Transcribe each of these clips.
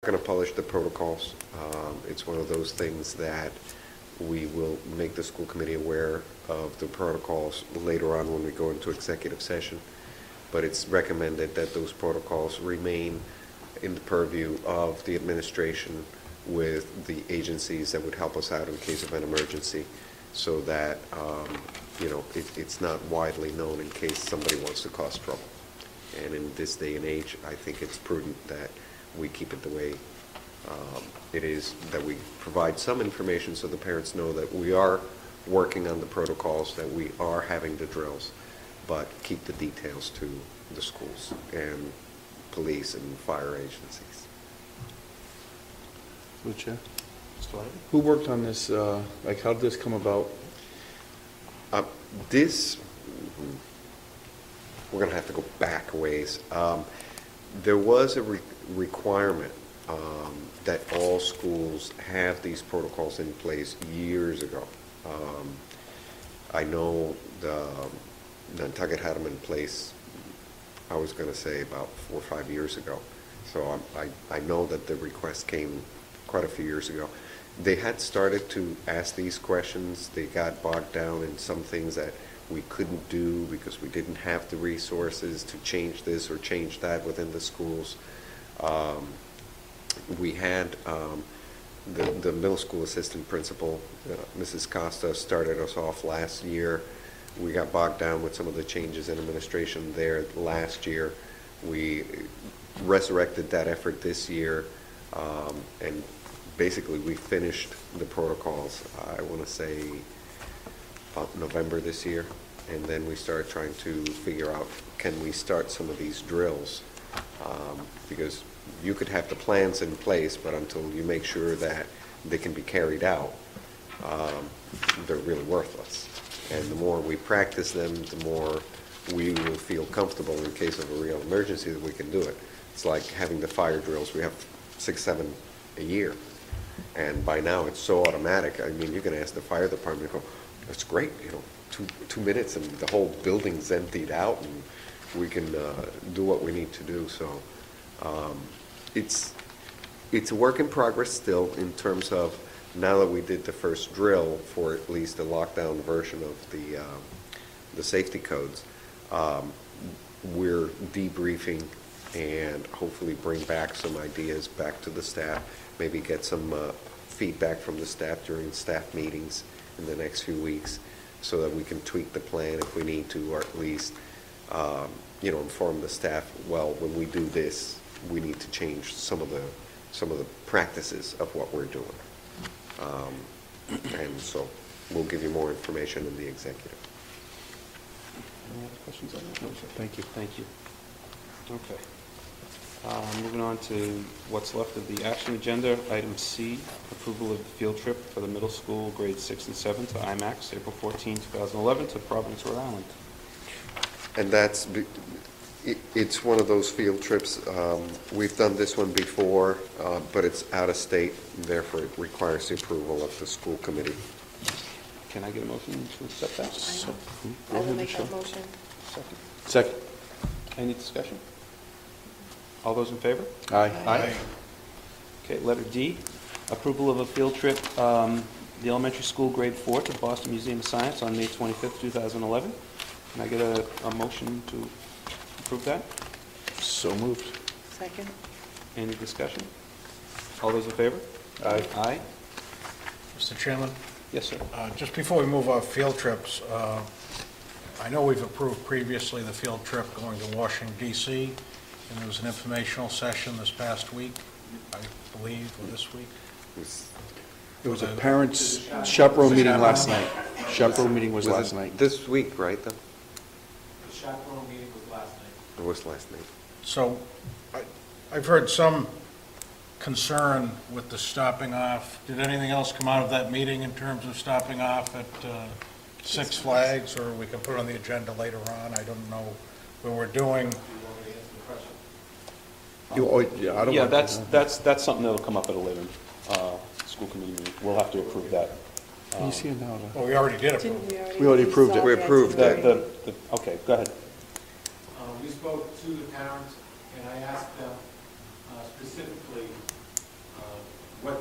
going to publish the protocols. It's one of those things that we will make the school committee aware of the protocols later on when we go into executive session. But it's recommended that those protocols remain in the purview of the administration with the agencies that would help us out in case of an emergency, so that it's not widely known in case somebody wants to cause trouble. And in this day and age, I think it's prudent that we keep it the way it is, that we provide some information so the parents know that we are working on the protocols, that we are having the drills, but keep the details to the schools and police and fire agencies. Through the chair. Mr. Levy? Who worked on this? Like, how did this come about? We're going to have to go back a ways. There was a requirement that all schools have these protocols in place years ago. I know Nantucket had them in place, I was going to say about 4 or 5 years ago. So I know that the request came quite a few years ago. They had started to ask these questions. They got bogged down in some things that we couldn't do because we didn't have the resources to change this or change that within the schools. We had the middle school assistant principal, Mrs. Costa, started us off last year. We got bogged down with some of the changes in administration there last year. We resurrected that effort this year, and basically we finished the protocols, I want to say, about November this year. And then we started trying to figure out, can we start some of these drills? Because you could have the plans in place, but until you make sure that they can be carried out, they're really worthless. And the more we practice them, the more we will feel comfortable in case of a real emergency that we can do it. It's like having the fire drills. We have 6, 7 a year. And by now it's so automatic. I mean, you can ask the fire department, go, that's great, 2 minutes and the whole building's emptied out and we can do what we need to do. So it's a work in progress still, in terms of now that we did the first drill for at least the lockdown version of the safety codes. We're debriefing and hopefully bring back some ideas back to the staff, maybe get some feedback from the staff during staff meetings in the next few weeks, so that we can tweak the plan if we need to, or at least inform the staff, well, when we do this, we need to change some of the practices of what we're doing. And so we'll give you more information in the executive. Any other questions on that? No, sir. Thank you. Thank you. Okay. Moving on to what's left of the action agenda. Item C, approval of the field trip for the middle school grades 6 and 7 to IMAX, April 14, 2011, to Providence, Rhode Island. And it's one of those field trips. We've done this one before, but it's out of state, and therefore it requires the approval of the school committee. Can I get a motion to accept that? I will make that motion. Second. Second. Any discussion? All those in favor? Aye. Aye. Okay, letter D, approval of a field trip, the elementary school grade 4 to Boston Museum of Science on May 25th, 2011. Can I get a motion to approve that? So moved. Second. Any discussion? All those in favor? Aye. Aye. Mr. Chairman, Yes, sir. just before we move off field trips, I know we've approved previously the field trip going to Washington, D.C., and there was an informational session this past week, I believe, or this week. It was a parents' chaperone meeting last night. Chaperone meeting was last night. This week, right? Though? The chaperone meeting was last night. It was last night. So I've heard some concern with the stopping off. Did anything else come out of that meeting in terms of stopping off at Six Flags, or we can put it on the agenda later on? I don't know what we're doing. Yeah, that's something that'll come up at a later school committee meeting. We'll have to approve that. Can you see it now? Well, we already did approve. Didn't We already approved it. saw We the approved it. itinerary. Okay, go ahead. We spoke to the parents, and I asked them specifically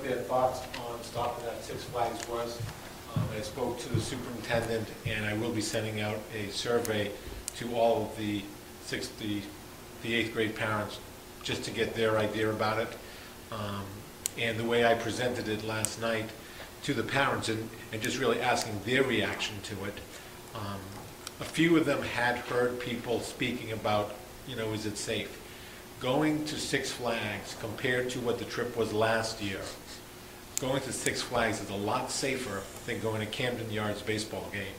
their thoughts on stopping at Six Flags was. I spoke to the superintendent, and I will be sending out a survey to all of the eighth grade parents, just to get their idea about it. And the way I presented it last night to the parents, and just really asking their reaction to it, a few of them had heard people speaking about, is it safe? Going to Six Flags compared to what the trip was last year, going to Six Flags is a lot safer than going to Camden Yards baseball game.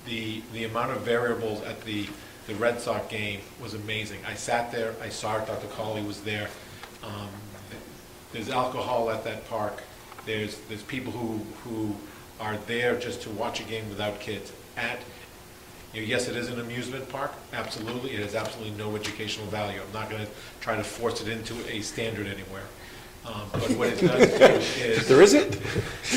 The amount of variables at the Red Sox game was amazing. I sat there, I saw it, Dr. Cawley was there. There's alcohol at that park. There's people who are there just to watch a game without kids. Yes, it is an amusement park, absolutely. It has absolutely no educational value. I'm not going to try to force it into a standard anywhere. But what it does do is... There isn't?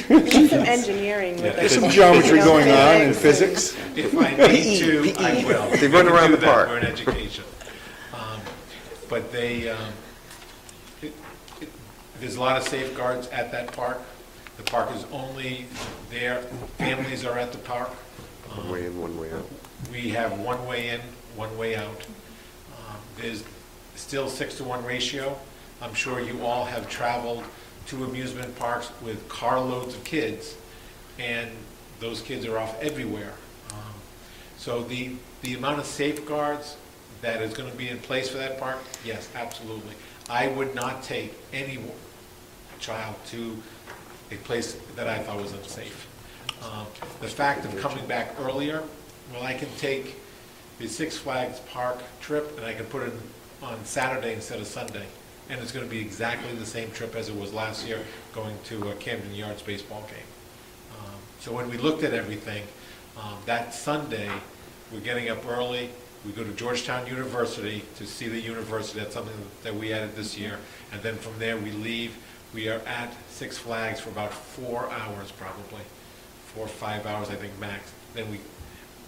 There's some engineering with it. There's some geometry going on in Physics physics. If I need to, I will. They run We can around do the that park. for an education. But there's a lot of safeguards at that park. The park is only there, families are at the park. One way in, one way out. We have one way in, one way out. There's still 6-to-1 ratio. I'm sure you all have traveled to amusement parks with carloads of kids, and those kids are off everywhere. So the amount of safeguards that is going to be in place for that park, yes, absolutely. I would not take any child to a place that I thought was unsafe. The fact of coming back earlier, well, I can take the Six Flags Park trip and I can put it on Saturday instead of Sunday. And it's going to be exactly the same trip as it was last year, going to a Camden Yards baseball game. So when we looked at everything, that Sunday, we're getting up early. We go to Georgetown University to see the university. That's something that we added this year. And then from there, we leave. We are at Six Flags for about 4 hours, probably. 4 or 5 hours, I think, max. Then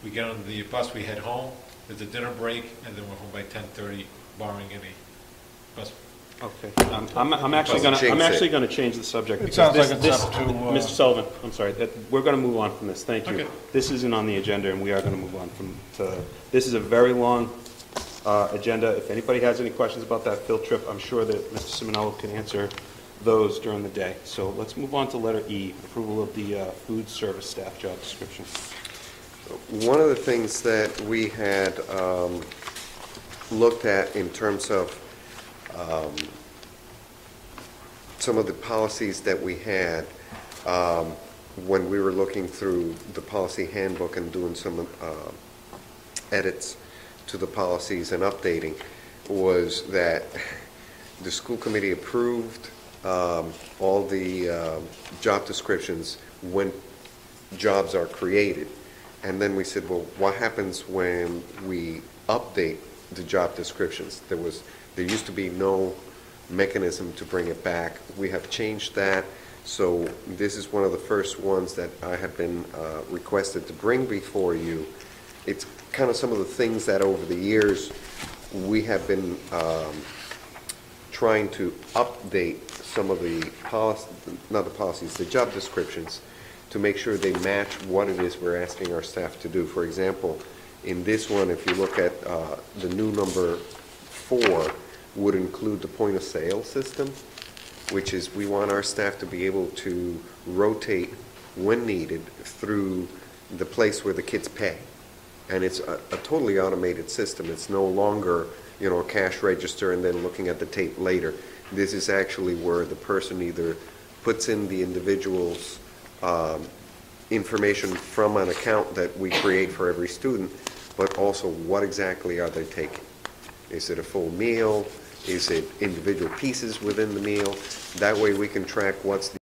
we get on the bus, we head home. There's a dinner break, and then we're home by 10:30, barring any bus. Okay, I'm actually gonna change the subject. It because sounds like this- it's up to, Mr. Sullivan, I'm sorry, we're gonna move on from this, thank you. Okay. This isn't on the agenda, and we are gonna move on this is a very long agenda. If anybody has any questions about that field trip, I'm sure that Mr. Simonello can answer those during the day. So let's move on to letter E, approval of the food service staff job description. One of the things that we had looked at in terms of some of the policies that we had when we were looking through the policy handbook and doing some edits to the policies and updating, was that the school committee approved all the job descriptions when jobs are created. And then we said, well, what happens when we update the job descriptions? There used to be no mechanism to bring it back. We have changed that. So this is one of the first ones that I have been requested to bring before you. It's kind of some of the things that over the years we have been trying to update some of the the job descriptions to make sure they match what it is we're asking our staff to do. For example, in this one, if you look at the new number 4, would include the point of sale system, which is we want our staff to be able to rotate when needed through the place where the kids pay. And it's a totally automated system. It's no longer, a cash register and then looking at the tape later. This is actually where the person either puts in the individual's information from an account that we create for every student, but also what exactly are they taking? Is it a full meal? Is it individual pieces within the meal? That way we can track what's the